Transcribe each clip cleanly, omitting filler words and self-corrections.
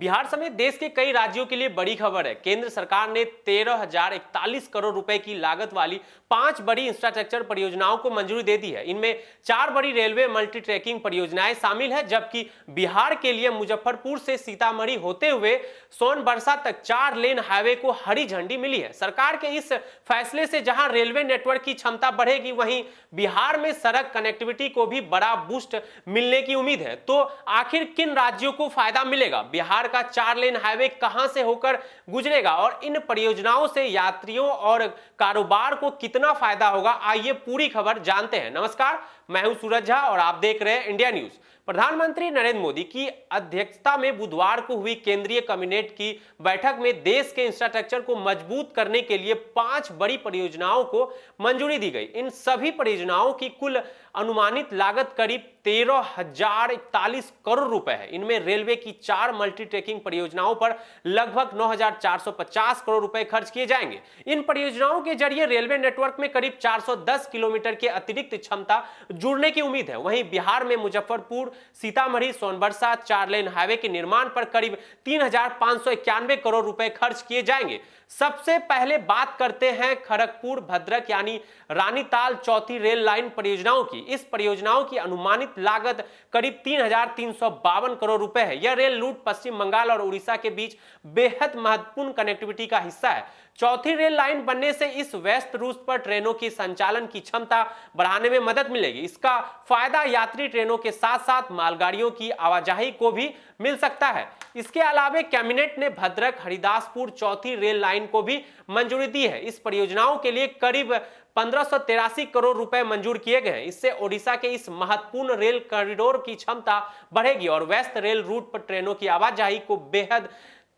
बिहार समेत देश के कई राज्यों के लिए बड़ी खबर है। केंद्र सरकार ने 13,041 करोड़ रुपए की लागत वाली 5 बड़ी इंफ्रास्ट्रक्चर परियोजनाओं को मंजूरी दे दी है। इनमें 4 बड़ी रेलवे मल्टी ट्रैकिंग परियोजनाएं शामिल है, जबकि बिहार के लिए मुजफ्फरपुर से सीतामढ़ी होते हुए सोनबरसा तक 4 लेन हाईवे को हरी झंडी मिली है। सरकार के इस फैसले से जहां रेलवे नेटवर्क की क्षमता बढ़ेगी, वहीं बिहार में सड़क कनेक्टिविटी को भी बड़ा बूस्ट मिलने की उम्मीद है। तो आखिर किन राज्यों को फायदा मिलेगा? बिहार का 4 लेन हाईवे कहां से होकर गुजरेगा और इन परियोजनाओं से यात्रियों और कारोबार को कितना फायदा होगा? आइए पूरी खबर जानते हैं। नमस्कार, मैं हूं सूरज झा और आप देख रहे हैं इंडिया न्यूज। प्रधानमंत्री नरेंद्र मोदी की अध्यक्षता में बुधवार को हुई केंद्रीय कैबिनेट की बैठक में देश के इंफ्रास्ट्रक्चर को मजबूत करने के लिए 5 बड़ी परियोजनाओं को मंजूरी दी गई। इन सभी परियोजनाओं की कुल अनुमानित लागत करीब 13,041 करोड़ रुपए है। इनमें रेलवे की 4 मल्टी ट्रैकिंग परियोजनाओं पर लगभग 9,450 करोड़ रुपए खर्च किए जाएंगे। इन परियोजनाओं के जरिए रेलवे नेटवर्क में करीब 410 किलोमीटर के अतिरिक्त क्षमता जुड़ने की उम्मीद है। वहीं बिहार में मुजफ्फरपुर, सीतामढ़ी, सोनबरसा 4 लेन हाईवे के निर्माण पर करीब 3,591 करोड़ रुपए खर्च किए जाएंगे। सबसे पहले बात करते हैं खड़गपुर भद्रक यानी रानीताल चौथी रेल लाइन परियोजनाओं की। इस परियोजनाओं की अनुमानित लागत करीब 3,352 करोड़ रुपए है। यह रेल रूट पश्चिम बंगाल और उड़ीसा के बीच बेहद महत्वपूर्ण कनेक्टिविटी का हिस्सा है। चौथी रेल लाइन बनने से इस व्यस्त रूट पर ट्रेनों की संचालन की क्षमता बढ़ाने में मदद मिलेगी। इसका फायदा यात्री ट्रेनों के साथ साथ मालगाड़ियों की आवाजाही को भी मिल सकता है। इसके अलावा कैबिनेट ने भद्रक हरिदासपुर चौथी रेल लाइन को भी मंजूरी दी है। इस परियोजनाओं के लिए करीब 1583 करोड़ रुपए मंजूर किए गए हैं। इससे ओडिशा के इस महत्वपूर्ण रेल कॉरिडोर की क्षमता बढ़ेगी और व्यस्त रेल रूट पर ट्रेनों की आवाजाही को बेहद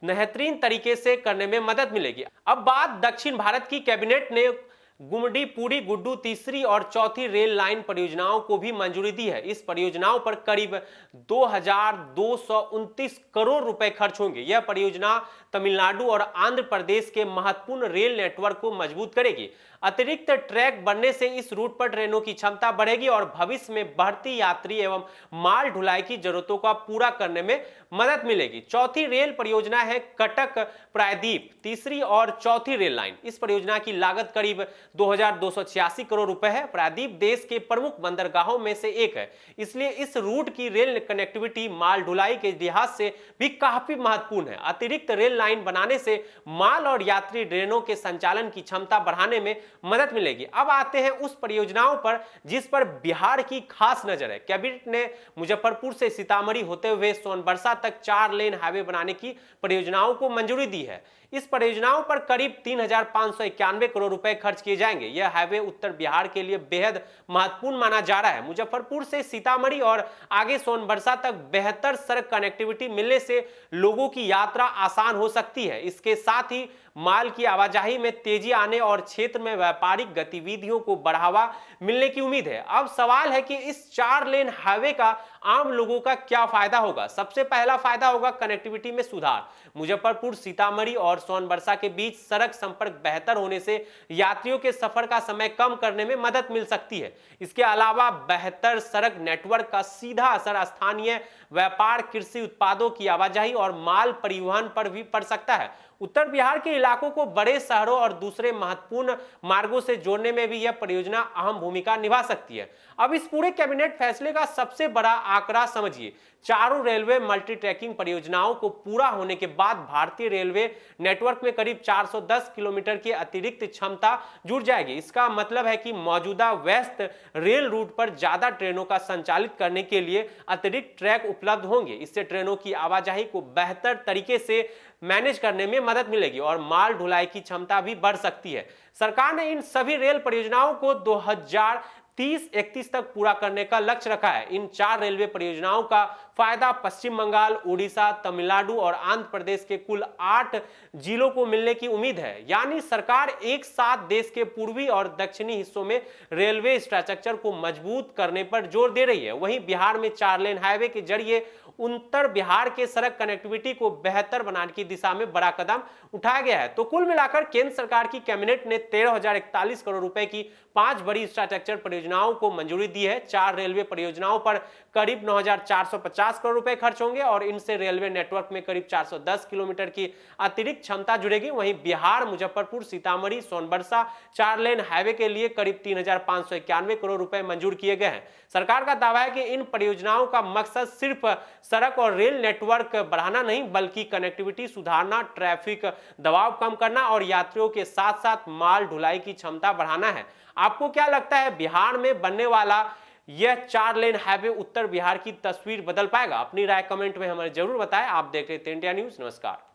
बेहतरीन तरीके से करने में मदद मिलेगी। अब बात दक्षिण भारत की। कैबिनेट ने गुमडी पुरी गुड्डू तीसरी और चौथी रेल लाइन परियोजनाओं को भी मंजूरी दी है। इस परियोजनाओं पर करीब 2,229 करोड़ रुपए खर्च होंगे। यह परियोजना तमिलनाडु और आंध्र प्रदेश के महत्वपूर्ण रेल नेटवर्क को मजबूत करेगी। अतिरिक्त ट्रैक बनने से इस रूट पर ट्रेनों की क्षमता बढ़ेगी और भविष्य में बढ़ती यात्री एवं माल ढुलाई की जरूरतों का पूरा करने में मदद मिलेगी। चौथी रेल परियोजना है कटक प्रायद्वीप तीसरी और चौथी रेल लाइन। इस परियोजना की लागत करीब 2,286 करोड़ रुपए है। प्रायद्वीप देश के प्रमुख बंदरगाहों में से एक है, इसलिए इस रूट की रेल कनेक्टिविटी माल ढुलाई के लिहाज से भी काफी महत्वपूर्ण है। अतिरिक्त रेल लाइन बनाने से माल और यात्री ट्रेनों के संचालन की क्षमता बढ़ाने में मदद मिलेगी। अब आते हैं उस परियोजनाओं पर जिस पर बिहार की खास नजर है। कैबिनेट ने मुजफ्फरपुर से सीतामढ़ी होते हुए सोनबरसा तक 4 लेन हाईवे बनाने की परियोजनाओं को मंजूरी दी है। इस परियोजनाओं पर करीब 3,591 करोड़ रुपए खर्च किए जाएंगे। यह हाईवे उत्तर बिहार के लिए बेहद महत्वपूर्ण माना जा रहा है। मुजफ्फरपुर से सीतामढ़ी और आगे सोनबरसा तक बेहतर सड़क कनेक्टिविटी मिलने से लोगों की यात्रा आसान हो सकती है। इसके साथ ही माल की आवाजाही में तेजी आने और क्षेत्र में व्यापारिक गतिविधियों को बढ़ावा मिलने की उम्मीद है। अब सवाल है कि इस 4 लेन हाईवे का आम लोगों का क्या फायदा होगा? सबसे पहला फायदा होगा कनेक्टिविटी में सुधार। मुजफ्फरपुर, सीतामढ़ी और सोनबरसा के बीच सड़क संपर्क बेहतर होने से यात्रियों के सफर का समय कम करने में मदद मिल सकती है। इसके अलावा बेहतर सड़क नेटवर्क का सीधा असर स्थानीय व्यापार, कृषि उत्पादों की आवाजाही और माल परिवहन पर भी पड़ सकता है। उत्तर बिहार के इलाकों को बड़े शहरों और दूसरे महत्वपूर्ण मार्गों से जोड़ने में भी यह परियोजना अहम भूमिका निभा सकती है। अब इस पूरे कैबिनेट फैसले का सबसे बड़ा आंकड़ा समझिए। चारों रेलवे मल्टी ट्रैकिंग परियोजनाओं को पूरा होने के बाद भारतीय रेलवे नेटवर्क में करीब 410 किलोमीटर की अतिरिक्त क्षमता जुड़ जाएगी। इसका मतलब है कि मौजूदा व्यस्त रेल रूट पर ज्यादा ट्रेनों का संचालित करने के लिए अतिरिक्त ट्रैक उपलब्ध होंगे। इससे ट्रेनों की आवाजाही को बेहतर तरीके से मैनेज करने में मदद मिलेगी और माल ढुलाई की क्षमता भी बढ़ सकती है। सरकार ने इन सभी रेल परियोजनाओं को 2030-31 तक पूरा करने का लक्ष्य रखा है। इन 4 रेलवे परियोजनाओं का फायदा पश्चिम बंगाल, उड़ीसा, तमिलनाडु और आंध्र प्रदेश के कुल 8 जिलों को मिलने की उम्मीद है। यानी सरकार एक साथ देश के पूर्वी और दक्षिणी हिस्सों में रेलवे इंफ्रास्ट्रक्चर को मजबूत करने पर जोर दे रही है। वहीं बिहार में 4 लेन हाईवे के जरिए उत्तर बिहार के सड़क कनेक्टिविटी को बेहतर बनाने की दिशा में बड़ा कदम उठाया गया है। तो कुल मिलाकर केंद्र सरकार की कैबिनेट ने 13,041 करोड़ रुपए की 5 बड़ी इंफ्रास्ट्रक्चर परियोजनाओं को मंजूरी दी है। 4 रेलवे परियोजनाओं पर करीब 9,450 करोड़ रुपए खर्च होंगे और इनसे रेलवे नेटवर्क में करीब 410 किलोमीटर की अतिरिक्त क्षमता जुड़ेगी। वहीं बिहार, मुजफ्फरपुर, सीतामढ़ी, सोनबरसा 4 लेन हाईवे के लिए करीब 3,591 करोड़ रुपए मंजूर किए गए हैं। सरकार का दावा है कि इन परियोजनाओं का मकसद सिर्फ सड़क और रेल नेटवर्क बढ़ाना नहीं, बल्कि कनेक्टिविटी सुधारना, ट्रैफिक दबाव कम करना और यात्रियों के साथ साथ माल ढुलाई की क्षमता बढ़ाना है। आपको क्या लगता है, बिहार में बनने वाला यह 4 लेन हाईवे उत्तर बिहार की तस्वीर बदल पाएगा? अपनी राय कमेंट में हमें जरूर बताएं। आप देख रहे थे इंडिया न्यूज। नमस्कार।